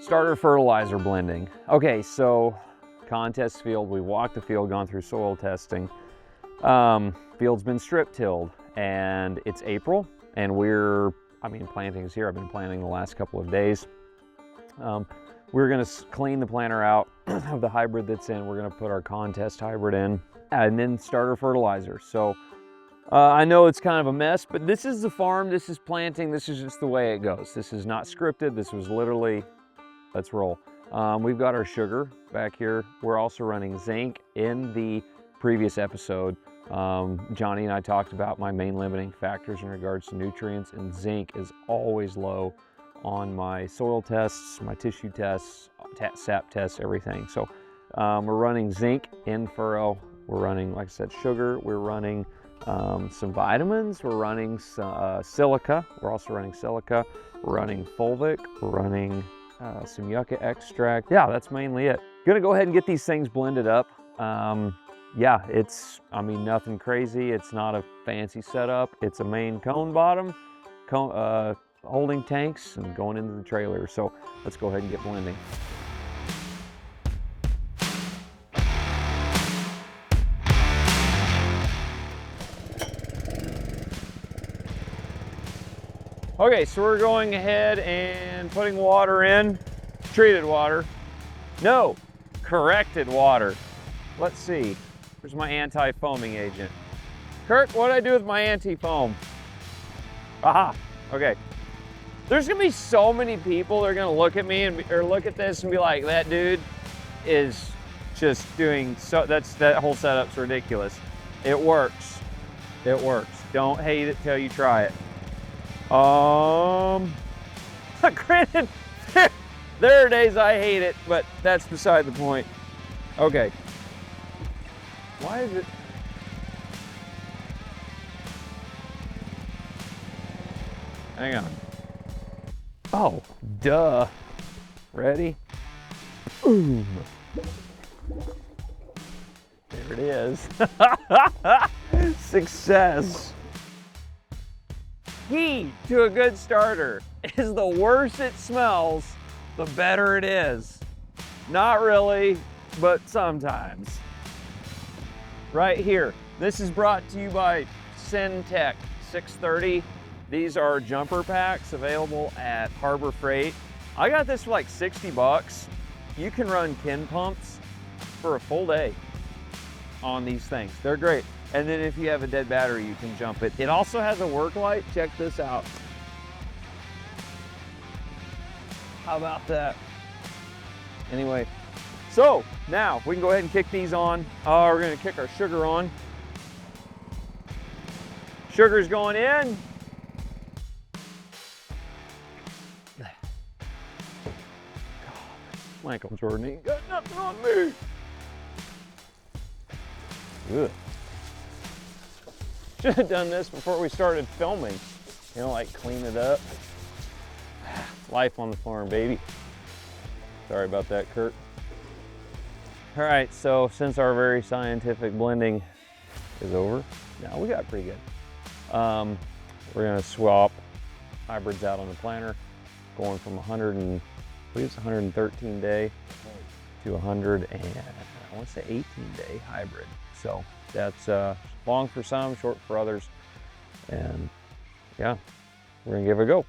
Starter fertilizer blending. Okay, so contest field, we walked the field, gone through soil testing. Field's been strip tilled and it's April and planting's here. I've been planting the last couple of days. We're gonna clean the planter out of the hybrid that's in. We're gonna put our contest hybrid in and then starter fertilizer. So I know it's kind of a mess, but this is the farm, this is planting, this is just the way it goes. This is not scripted, this was literally, let's roll. We've got our sugar back here. We're also running zinc. In the previous episode, Johnny and I talked about my main limiting factors in regards to nutrients, and zinc is always low on my soil tests, my tissue tests, sap tests, everything. So we're running zinc, infurrow, we're running, like I said, sugar, we're running some vitamins, we're running silica, we're also running silica, we're running fulvic, we're running some yucca extract. Yeah, that's mainly it. Gonna go ahead and get these things blended up. Yeah, it's, nothing crazy. It's not a fancy setup. It's a main cone bottom, holding tanks and going into the trailer. So let's go ahead and get blending. Okay, so we're going ahead and putting water in, treated water. No, corrected water. Let's see, where's my anti-foaming agent? Kurt, what did I do with my anti-foam? Aha, okay. There's gonna be so many people that are gonna look at me or look at this and be like, that dude is just doing, that whole setup's ridiculous. It works, it works. Don't hate it till you try it. Granted, there are days I hate it, but that's beside the point. Okay. Why is it? Hang on. Oh, duh. Ready? Boom. There it is. Success. Key to a good starter is the worse it smells, the better it is. Not really, but sometimes. Right here, this is brought to you by Syntech 630. These are jumper packs available at Harbor Freight. I got this for like 60 bucks. You can run kin pumps for a full day on these things. They're great. And then if you have a dead battery, you can jump it. It also has a work light. Check this out. How about that? Anyway, so now we can go ahead and kick these on. We're gonna kick our sugar on. Sugar's going in. God, Michael Jordan ain't got nothing on me. Ugh. Should have done this before we started filming. You know, like clean it up. Life on the farm, baby. Sorry about that, Kurt. All right, so since our very scientific blending is over, now we got pretty good. We're gonna swap hybrids out on the planter, going from 113 day to 100 and I want to say 18 day hybrid. So that's long for some, short for others. And yeah, we're gonna give it a go.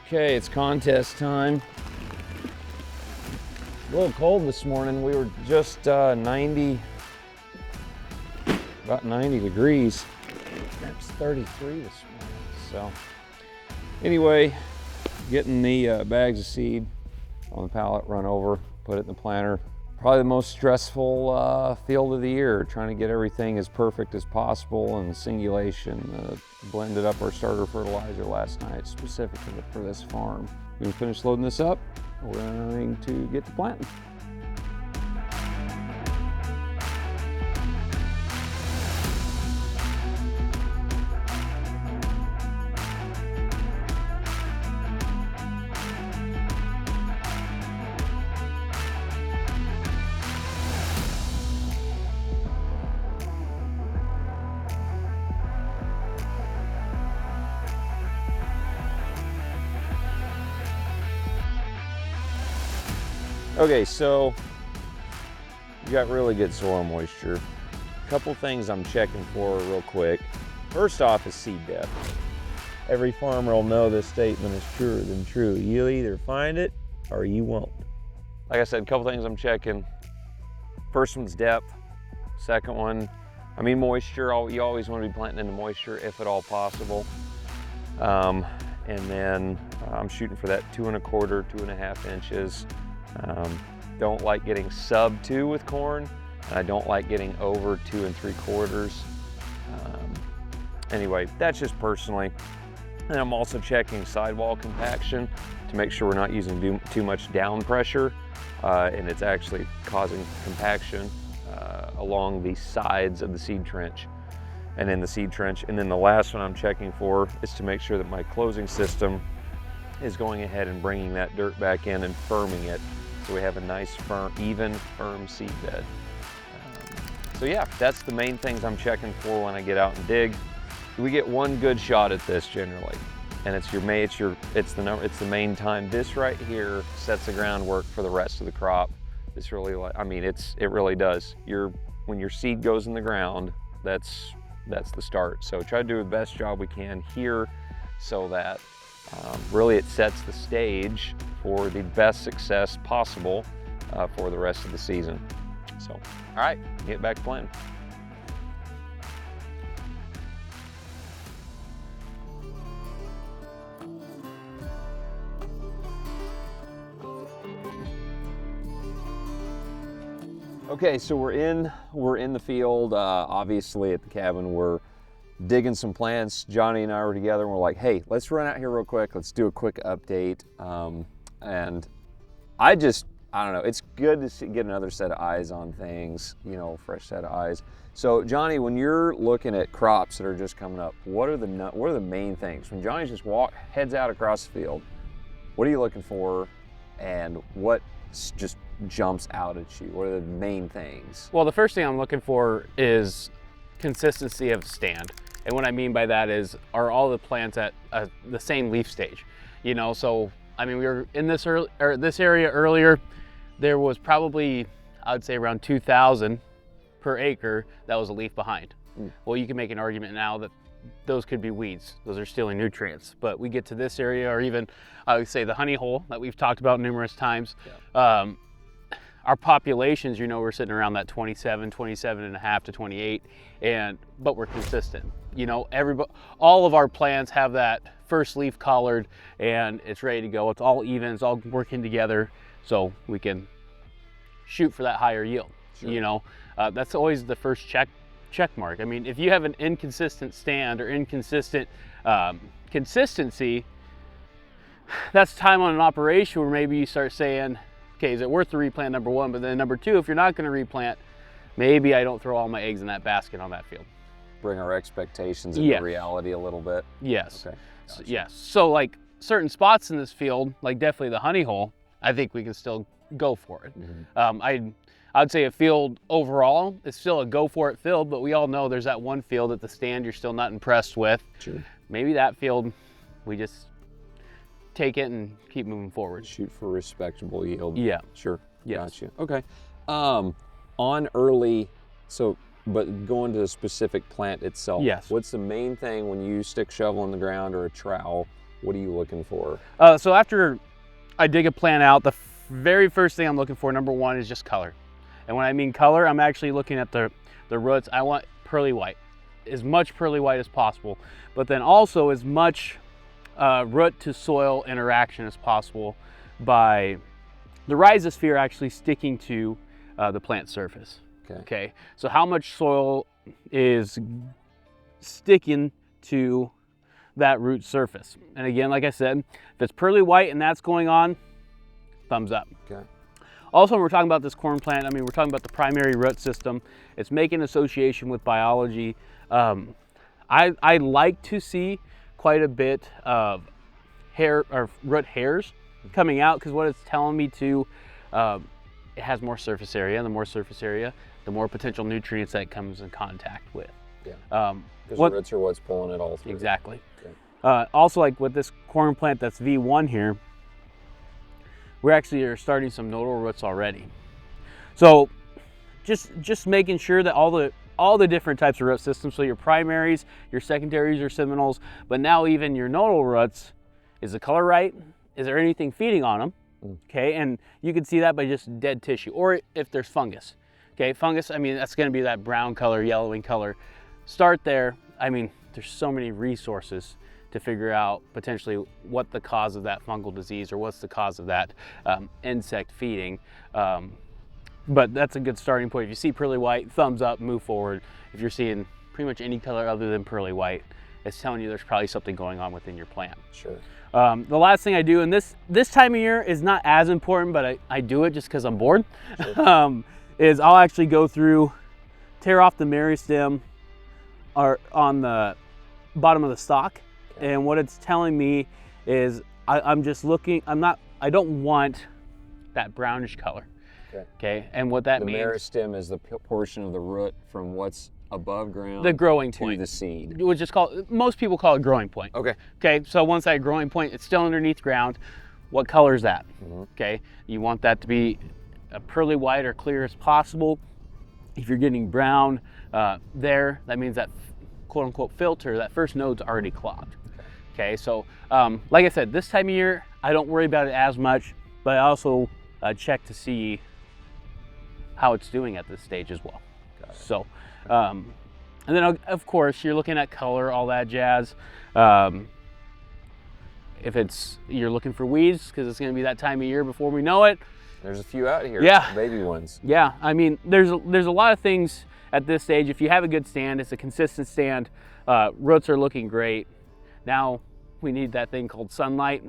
Okay, it's contest time. A little cold this morning. We were just about 90 degrees. It's 33 this morning. So anyway, getting the bags of seed on the pallet, run over, put it in the planter. Probably the most stressful field of the year, trying to get everything as perfect as possible and singulation. Blended up our starter fertilizer last night specifically for this farm. We finished loading this up. We're going to get to planting. Okay, so we got really good soil moisture. A couple things I'm checking for real quick. First off is seed depth. Every farmer will know this statement is truer than true. You'll either find it or you won't. Like I said, a couple things I'm checking. First one's depth. Second one, moisture. You always want to be planting into moisture if at all possible. And then I'm shooting for that 2 1/4, 2.5 inches. Don't like getting sub 2 with corn, and I don't like getting over 2 3/4. Anyway, that's just personally. And I'm also checking sidewall compaction to make sure we're not using too much down pressure, and it's actually causing compaction along the sides of the seed trench and in the seed trench. And then the last one I'm checking for is to make sure that my closing system is going ahead and bringing that dirt back in and firming it, so we have a nice, firm, even, firm seed bed. So yeah, that's the main things I'm checking for when I get out and dig. We get one good shot at this generally, and it's the main time. This right here sets the groundwork for the rest of the crop. This really, it really does. When your seed goes in the ground, that's the start. So try to do the best job we can here, so that really it sets the stage for the best success possible for the rest of the season. So, all right, get back to planting. Okay, so we're in the field. Obviously at the cabin, we're digging some plants. Johnny and I were together and we're like, hey, let's run out here real quick. Let's do a quick update. And I don't know, it's good to get another set of eyes on things, fresh set of eyes. So Johnny, when you're looking at crops that are just coming up, what are the main things? When Johnny just heads out across the field, what are you looking for, and what just jumps out at you? What are the main things? Well, the first thing I'm looking for is consistency of stand. And what I mean by that is, are all the plants at the same leaf stage? So we were in this area earlier. There was probably, I would say, around 2,000 per acre that was a leaf behind. Well, you can make an argument now that those could be weeds. Those are stealing nutrients. But we get to this area, or even I would say the honey hole that we've talked about numerous times. Yeah. Our populations, we're sitting around that 27 and a half to 28, but we're consistent. All of our plants have that first leaf collared, and it's ready to go. It's all even, it's all working together, so we can shoot for that higher yield. Sure. That's always the first check mark. If you have an inconsistent stand or inconsistent consistency, that's time on an operation where maybe you start saying, okay, is it worth to replant, number one? But then number two, if you're not going to replant, maybe I don't throw all my eggs in that basket on that field. Bring our expectations into reality a little bit. Yes. Okay. Gotcha. Yes. So like certain spots in this field, like definitely the honey hole, I think we can still go for it. Mm-hmm. I'd say a field overall is still a go for it field, but we all know there's that one field at the stand you're still not impressed with. Sure. Maybe that field, we just take it and keep moving forward. Shoot for respectable yield. Yeah. Sure. Yes. Gotcha. Okay. On early, but going to the specific plant itself. Yes. What's the main thing when you stick shovel in the ground or a trowel? What are you looking for? So after I dig a plant out, the very first thing I'm looking for, number one, is just color. And when I mean color, I'm actually looking at the roots. I want pearly white, as much pearly white as possible, but then also as much root to soil interaction as possible by the rhizosphere actually sticking to the plant surface. Okay, so how much soil is sticking to that root surface? And again, like I said, if it's pearly white and that's going on, thumbs up. Okay. Also, when we're talking about this corn plant, I mean, we're talking about the primary root system. It's making association with biology. I like to see quite a bit of hair or root hairs coming out, because what it's telling me to, it has more surface area, and the more surface area, the more potential nutrients that it comes in contact with. Yeah. Because the roots are what's pulling it all through. Exactly. Okay. Also, like with this corn plant that's V1 here, we actually are starting some nodal roots already. So just making sure that all the different types of root systems, so your primaries, your secondaries, your seminals, but now even your nodal roots, is the color right? Is there anything feeding on them? Okay, and you can see that by just dead tissue, or if there's fungus. Okay, fungus, I mean, that's gonna be that brown color, yellowing color. Start there. I mean, there's so many resources to figure out potentially what the cause of that fungal disease or what's the cause of that insect feeding. But that's a good starting point. If you see pearly white, thumbs up, move forward. If you're seeing pretty much any color other than pearly white, it's telling you there's probably something going on within your plant. Sure. The last thing I do, and this time of year is not as important, but I do it just because I'm bored, sure. Is I'll actually go through, tear off the meristem or on the bottom of the stalk. Okay. And what it's telling me is I'm just looking, I don't want that brownish color. Okay. And what that means. The meristem is the portion of the root from what's above ground, the growing point, to the seed. Which is called, most people call it growing point. Okay. Okay. So once that growing point, it's still underneath ground. What color is that? Okay. You want that to be a pearly white or clear as possible. If you're getting brown there, that means that quote unquote filter, that first node's already clogged. Okay. So like I said, this time of year, I don't worry about it as much, but I also check to see how it's doing at this stage as well. So, and then of course you're looking at color, all that jazz. If you're looking for weeds, because it's going to be that time of year before we know it. There's a few out here. Yeah. Baby ones. Yeah. I mean, there's a lot of things at this stage. If you have a good stand, it's a consistent stand. Roots are looking great. Now we need that thing called sunlight.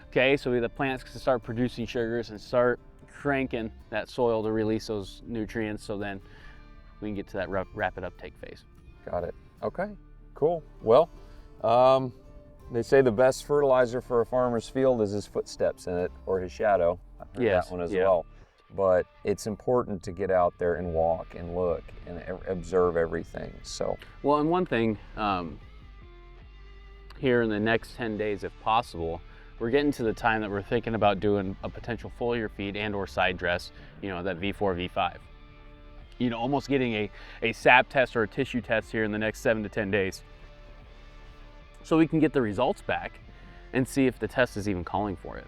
Okay. So the plants can start producing sugars and start cranking that soil to release those nutrients, so then we can get to that rapid uptake phase. Got it. Okay, cool. Well, they say the best fertilizer for a farmer's field is his footsteps in it, or his shadow. I've heard that one as well. But it's important to get out there and walk and look and observe everything. So, well, and one thing here in the next 10 days, if possible, we're getting to the time that we're thinking about doing a potential foliar feed and or side dress, you know, that V4, V5. You know, almost getting a sap test or a tissue test here in the next 7 to 10 days. So we can get the results back and see if the test is even calling for it.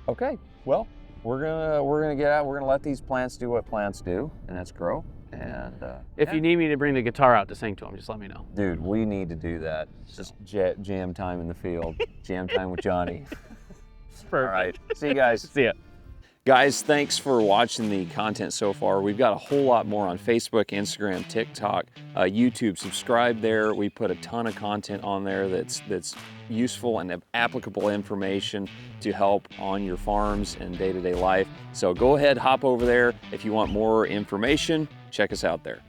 Okay, well, we're gonna get out, we're gonna let these plants do what plants do, and that's grow. And if you need me to bring the guitar out to sing to them, just let me know. Dude, we need to do that. Just jam time in the field. Jam time with Johnny. Perfect. All right. See you guys. See ya. Guys, thanks for watching the content so far. We've got a whole lot more on Facebook, Instagram, TikTok, YouTube. Subscribe there. We put a ton of content on there that's useful and applicable information to help on your farms and day-to-day life. So go ahead, hop over there. If you want more information, check us out there.